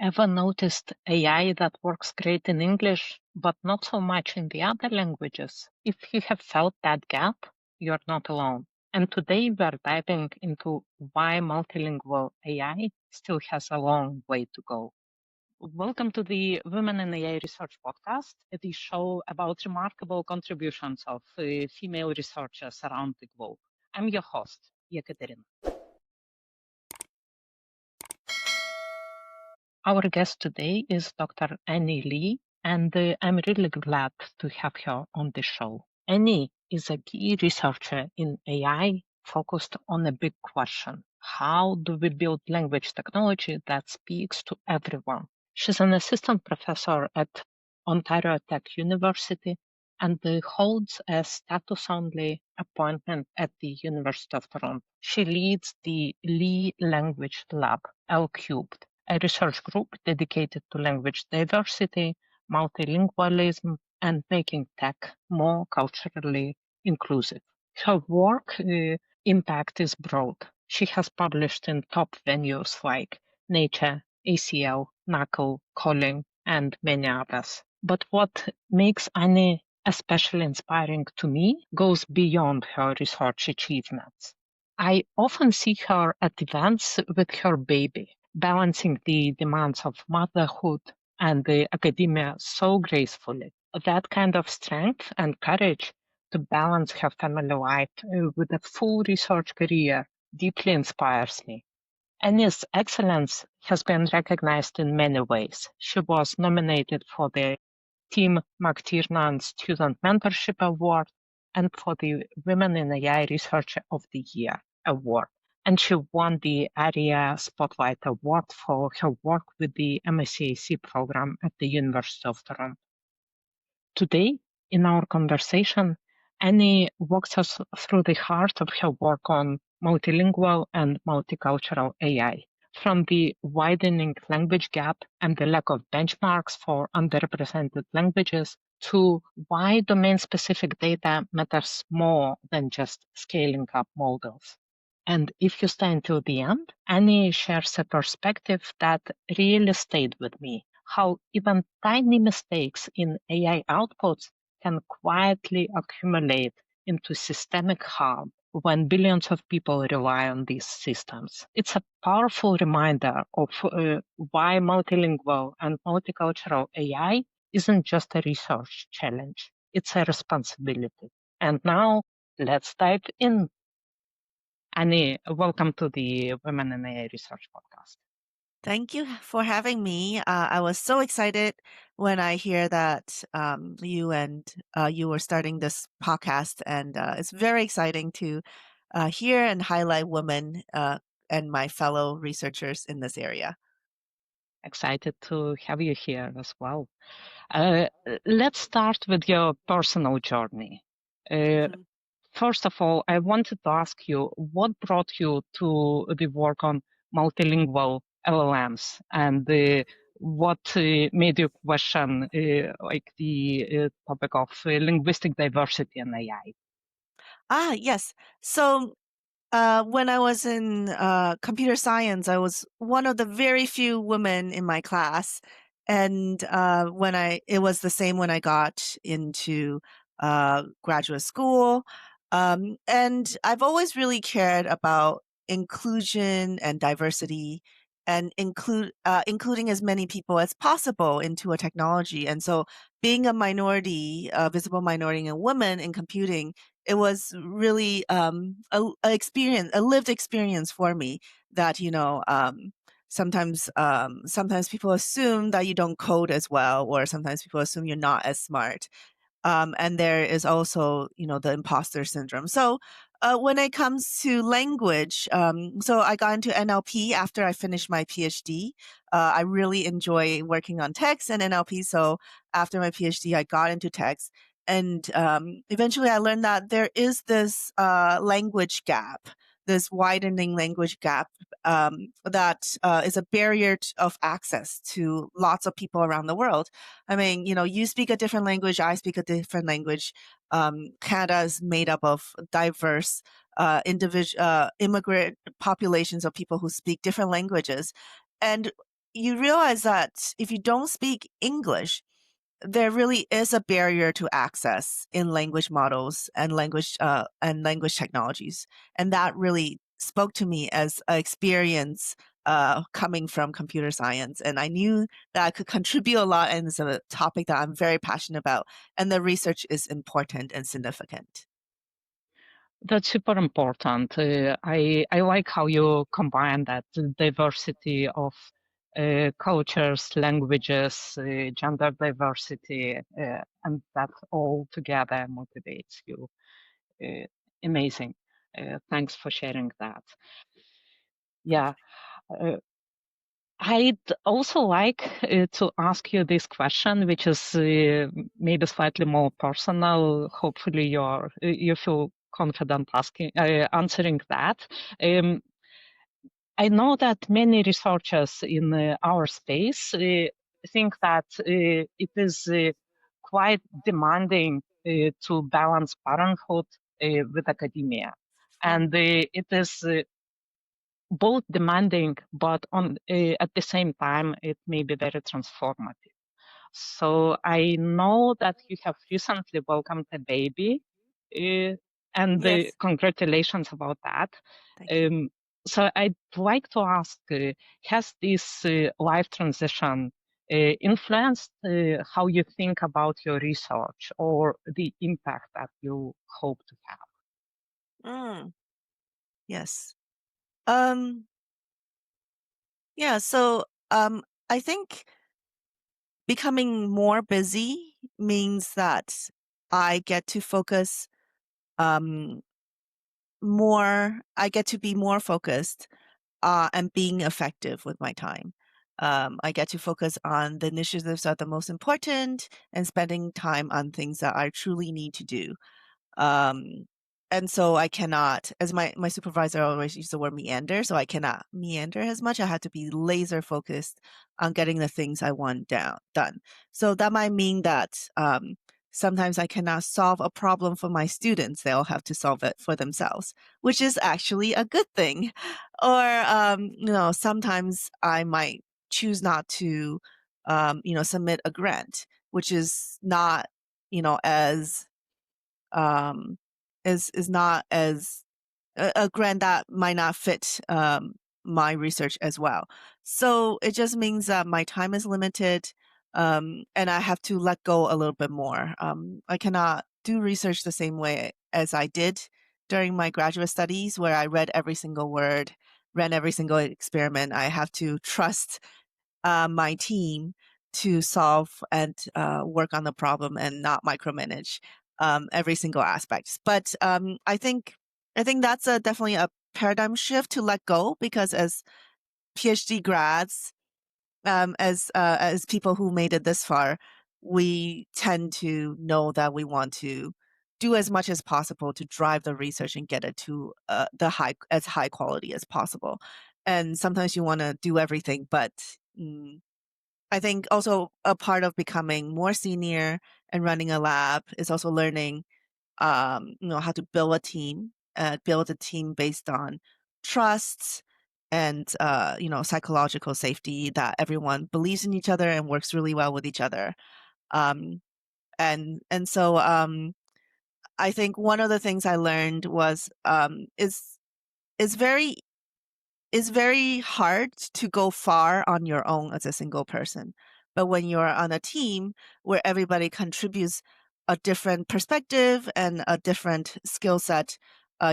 ever noticed AI that works great in English, but not so much in the other languages? If you have felt that gap, you're not alone. And today we're diving into why multilingual AI still has a long way to go. Welcome to the Women in AI Research podcast, the show about remarkable contributions of female researchers around the globe. I'm your host, Jekaterina. Our guest today is Dr. En-Shiun Lee, and I'm really glad to have her on the show. En-Shiun is a key researcher in AI focused on a big question. How do we build language technology that speaks to everyone? She's an assistant professor at Ontario Tech University and holds a status-only appointment at the University of Toronto. She leads the Lee Language Lab, L Cubed, a research group dedicated to language diversity, multilingualism, and making tech more culturally inclusive. Her work impact is broad. She has published in top venues like Nature, ACL, Knuckle, Calling, and many others. But what makes Annie especially inspiring to me goes beyond her research achievements. I often see her at events with her baby, balancing the demands of motherhood and the academia so gracefully. That kind of strength and courage to balance her family life with a full research career deeply inspires me. Annie's excellence has been recognized in many ways. She was nominated for the Tim McTiernan Student Mentorship Award and for the Women in AI Researcher of the Year Award. And she won the ARIA Spotlight Award for her work with the MSCAC program at the University of Toronto. Today, in our conversation, Annie walks us through the heart of her work on multilingual and multicultural AI, from the widening language gap and the lack of benchmarks for underrepresented languages to why domain-specific data matters more than just scaling up models. And if you stay until the end, Annie shares a perspective that really stayed with me, how even tiny mistakes in AI outputs can quietly accumulate into systemic harm when billions of people rely on these systems. It's a powerful reminder of why multilingual and multicultural AI isn't just a research challenge, it's a responsibility. And now let's dive in. Annie, welcome to the Women in AI Research podcast. Thank you for having me. I was so excited when I hear that you were starting this podcast, and it's very exciting to hear and highlight women and my fellow researchers in this area. Excited to have you here as well. Let's start with your personal journey. Mhm. First of all, I wanted to ask you what brought you to the work on multilingual LLMs and what made you question like the topic of linguistic diversity in AI? Yes. So when I was in computer science, I was one of the very few women in my class, and it was the same when I got into graduate school, and I've always really cared about inclusion and diversity, and including as many people as possible into a technology. And so, being a minority, a visible minority, and woman in computing, it was really a lived experience for me that sometimes people assume that you don't code as well, or sometimes people assume you're not as smart, and there is also the imposter syndrome. So when it comes to language, so I got into NLP after I finished my PhD. I really enjoy working on text and NLP, so after my PhD I got into text. And eventually I learned that there is this language gap, this widening language gap that is a barrier of access to lots of people around the world. I mean, you speak a different language, I speak a different language. Canada is made up of diverse immigrant populations of people who speak different languages. And you realize that if you don't speak English, there really is a barrier to access in language models and language technologies, and that really spoke to me as an experience coming from computer science. And I knew that I could contribute a lot, and it's a topic that I'm very passionate about, and the research is important and significant. That's super important. I like how you combine that diversity of cultures, languages, gender diversity, and that all together motivates you. Uh, Amazing. Thanks for sharing that. Yeah. Uh, I'd also like to ask you this question, which is maybe slightly more personal. Hopefully, you feel confident answering that. Um, I know that many researchers in our space think that it is quite demanding to balance parenthood with academia, and Mm. it is both demanding, but at the same time, it may be very transformative. So I know that you have recently welcomed a baby, uh, and Yes, congratulations about that. thank you. Um, so I'd like to ask, has this life transition influenced how you think about your research or the impact that you hope to have? Mm, yes. Um, yeah, so I think becoming more busy means that I get to focus um, I get to be more focused and being effective with my time. I get to focus on the initiatives that are the most important and spending time on things that I truly need to do. Um, and so I cannot, as my supervisor always used the word meander, so I cannot meander as much. I have to be laser focused on getting the things I want done. So that might mean that sometimes I cannot solve a problem for my students. They'll have to solve it for themselves, which is actually a good thing. Or sometimes I might choose not to submit a grant, which is not as um, is not as a grant that might not fit my research as well. So it just means that my time is limited, and I have to let go a little bit more. I cannot do research the same way as I did during my graduate studies, where I read every single word, ran every single experiment. I have to trust my team to solve and work on the problem and not micromanage every single aspect. But I think that's definitely a paradigm shift to let go, because as PhD grads, as people who made it this far, we tend to know that we want to do as much as possible to drive the research and get it to the high quality as possible. And sometimes you want to do everything, but mm, I think also a part of becoming more senior and running a lab is also learning, how to build a team based on trust and, psychological safety, that everyone believes in each other and works really well with each other. Um, and so I think one of the things I learned was, is very it's very hard to go far on your own as a single person. But when you're on a team where everybody contributes a different perspective and a different skill set,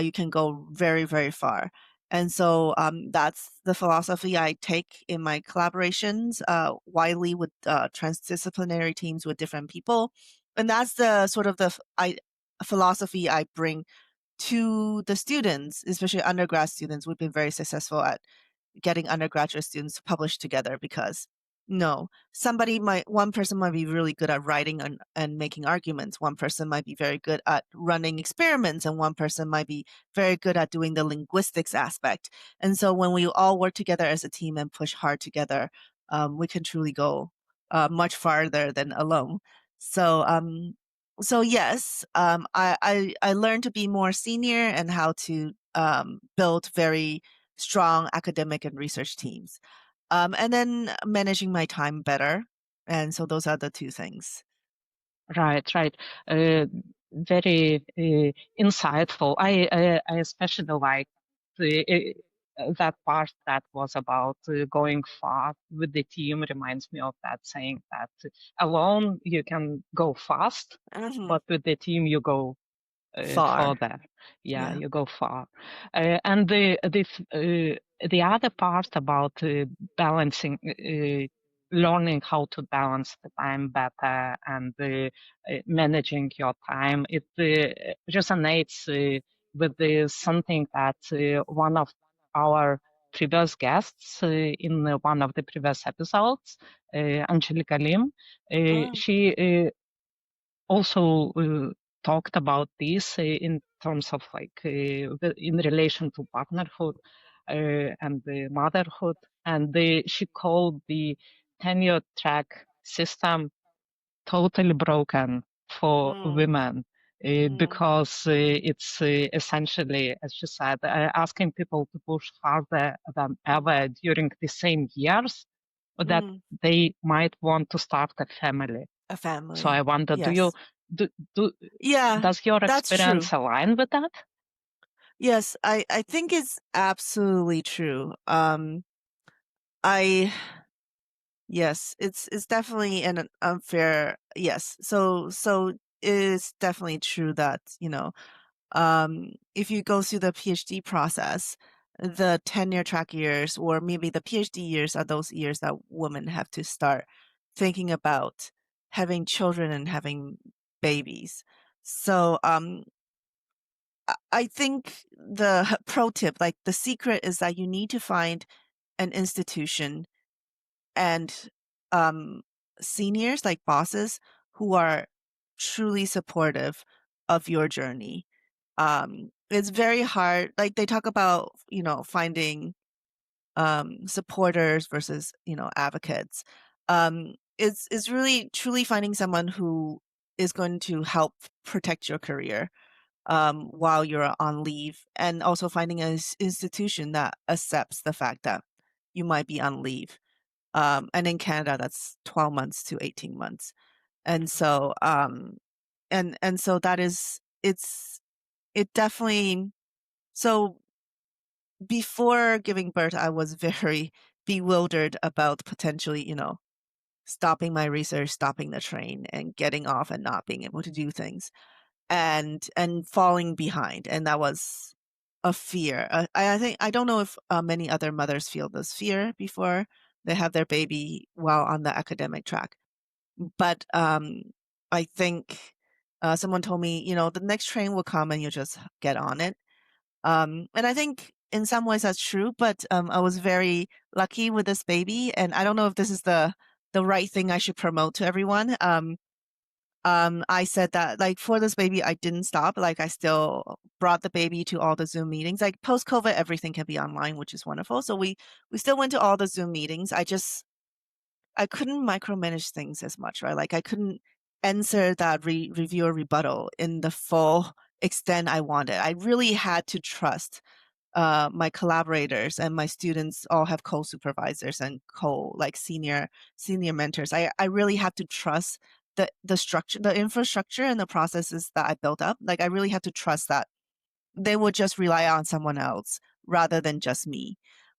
you can go very, very far. And so that's the philosophy I take in my collaborations widely with transdisciplinary teams with different people. And that's the sort of philosophy I bring to the students, especially undergrad students. We've been very successful at getting undergraduate students to publish together, because no, one person might be really good at writing and making arguments. One person might be very good at running experiments, and one person might be very good at doing the linguistics aspect. And so when we all work together as a team and push hard together, we can truly go much farther than alone. So so yes, I learned to be more senior and how to build very strong academic and research teams. And then managing my time better. And so those are the two things. Right, right. Uh, Very insightful. I especially like that part that was about going far with the team. Reminds me of that saying that alone you can go fast, Hmm. but with the team you go Far. further. Yeah, Yeah. you go far. And the other part about balancing, learning how to balance the time better and managing your time, it resonates with something that one of our previous guests in one of the previous episodes, Angelica Lim, Mm, she also talked about this in terms of like in relation to partnerhood and the motherhood, and she called the tenure track system totally broken for mm, women. mm, Because it's essentially, as she said, asking people to push harder than mm, ever during the same years that mm. they might want to start a family. A So I family. wonder, Yes. do, do Yeah, does your that's true. experience align with that? Yes, I think it's absolutely true. I Yes, it's definitely an unfair yes. So it is definitely true that, if you go through the PhD process, the tenure track years or maybe the PhD years are those years that women have to start thinking about having children and having babies. So I think the pro tip, like the secret is that you need to find an institution and um, seniors, like bosses, who are truly supportive of your journey. It's very hard. Like they talk about, finding supporters versus, advocates. It's really truly finding someone who is going to help protect your career while you're on leave, and also finding an institution that accepts the fact that you might be on leave. And in Canada, that's 12 months to 18 months. And so, and so that is, it definitely, so before giving birth, I was very bewildered about potentially, stopping my research, stopping the train and getting off and not being able to do things and falling behind. And that was a fear. I think, I don't know if many other mothers feel this fear before they have their baby while on the academic track. But I think someone told me, the next train will come and you just get on it. And I think in some ways that's true, but I was very lucky with this baby, and I don't know if this is the right thing I should promote to everyone. I said that like for this baby, I didn't stop. Like I still brought the baby to all the Zoom meetings. Like post COVID, everything can be online, which is wonderful. So we still went to all the Zoom meetings. I couldn't micromanage things as much, right? Like I couldn't answer that reviewer rebuttal in the full extent I wanted. I really had to trust my collaborators, and my students all have co-supervisors and like senior mentors. I really had to trust the structure, the infrastructure and the processes that I built up. Like I really had to trust that they would just rely on someone else rather than just me,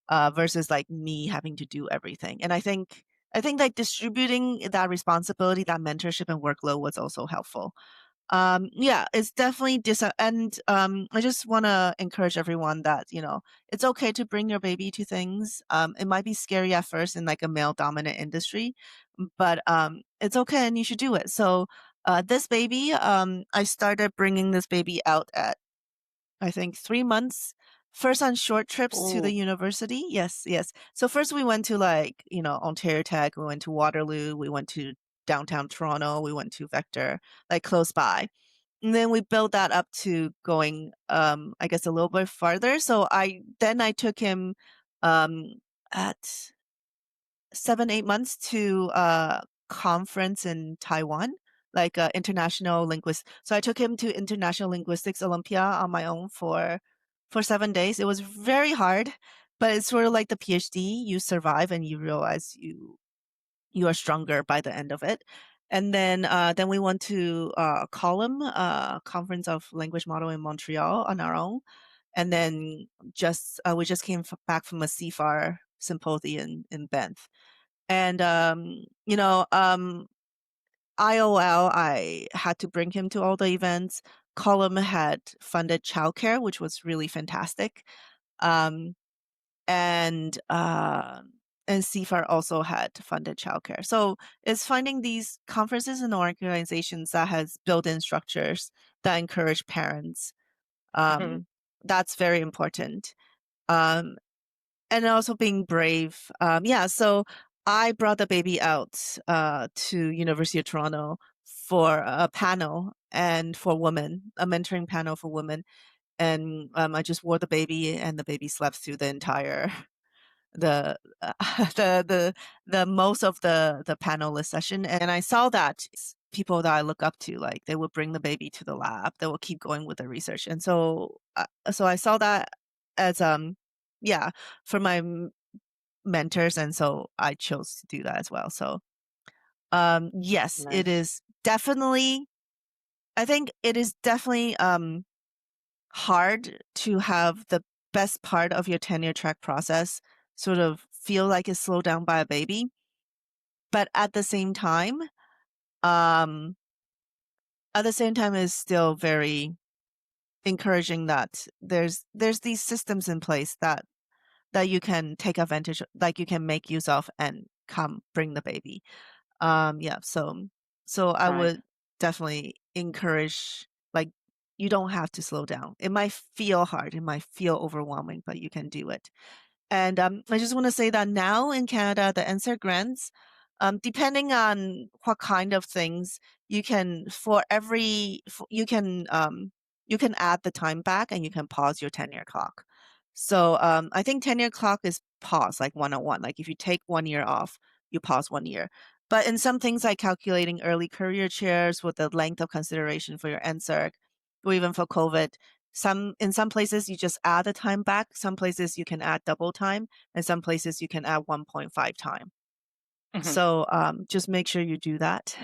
versus like me having to do everything. And I think like distributing that responsibility, that mentorship and workload was also helpful. Yeah, it's definitely and I just want to encourage everyone that, it's okay to bring your baby to things. It might be scary at first in like a male dominant industry, but it's okay and you should do it. So this baby, I started bringing this baby out at I think 3 months. First on short trips to the Oh, university. Yes, yes. So first we went to like, Ontario Tech, we went to Waterloo, we went to downtown Toronto, we went to Vector, like close by. And then we built that up to going, I guess a little bit farther. So I took him um at 7, 8 months to a conference in Taiwan, like international linguist. So I took him to International Linguistics Olympia on my own for 7 days. It was very hard. but it's sort of like the PhD. You survive and you realize you are stronger by the end of it. And then we went to Column, Conference of Language Model in Montreal on our own. And then just we just came back from a CFAR symposium in Banff. And IOL, I had to bring him to all the events. Column had funded childcare, which was really fantastic. Um, and CFAR also had funded childcare. So it's finding these conferences and organizations that has built-in structures that encourage parents. Mhm. That's very important. Um, and also being brave. Yeah, so I brought the baby out to University of Toronto for a panel and for women, a mentoring panel for women. And I just wore the baby, and the baby slept through the entire the the most of the panelist session. And I saw that people that I look up to, like they would bring the baby to the lab, they will keep going with the research. And so I saw that as yeah, for my mentors, and so I chose to do that as well. So yes, it Nice. is definitely, I think it is definitely hard to have the best part of your tenure track process sort of feel like it's slowed down by a baby. But um, at the same time, is still very encouraging that there's these systems in place that you can take advantage, like you can make use of and come bring the baby. Yeah, so I Right. would definitely encourage, like, you don't have to slow down. It might feel hard, it might feel overwhelming, but you can do it. And I just want to say that now in Canada, the answer grants, depending on what kind of things, you can for every you can add the time back and you can pause your tenure clock. So I think tenure clock is pause like 101. Like if you take 1 year off, you pause 1 year. But in some things like calculating early career chairs with the length of consideration for your NSERC, or even for COVID, in some places you just add the time back. Some places you can add double time, and some places you can add 1.5 time. Mhm. So just make sure you do that.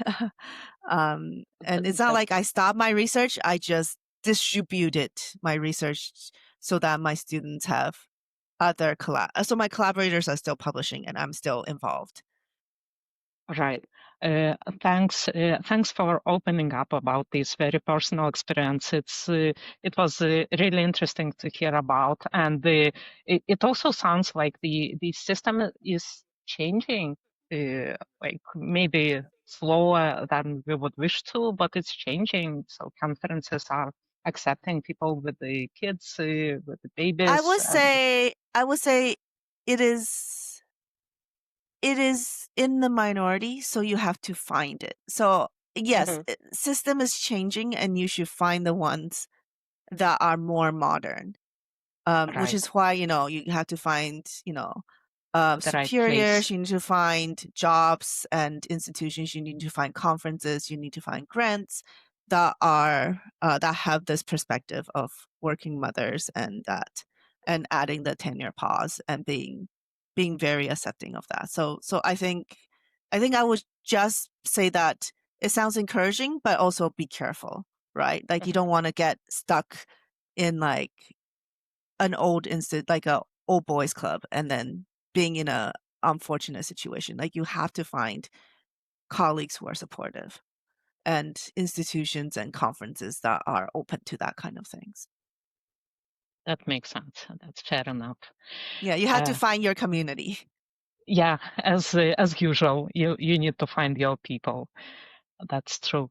And it's not That like I stopped my research. I just distributed my research so that my students have so my collaborators are still publishing and I'm still involved. Right. Thanks for opening up about this very personal experience. It was really interesting to hear about, and it also sounds like the system is changing, like maybe slower than we would wish to, but it's changing. So conferences are accepting people with the kids, with the babies, and I would say it is it is in the minority, so you have to find it. So yes, Mhm. system is changing and you should find the ones that are more modern. Which Right, is why, you have to find, the right place. superiors, you need to find jobs and institutions, you need to find conferences, you need to find grants that have this perspective of working mothers, and adding the tenure pause and being very accepting of that. So I think I would just say that it sounds encouraging, but also be careful, right? Like you Mhm. don't want to get stuck in like an like a old boys club, and then being in a unfortunate situation. Like you have to find colleagues who are supportive and institutions and conferences that are open to that kind of things. That makes sense. That's fair enough. Yeah, you have to Uh, find your community. yeah, as usual, you need to find your people. That's true.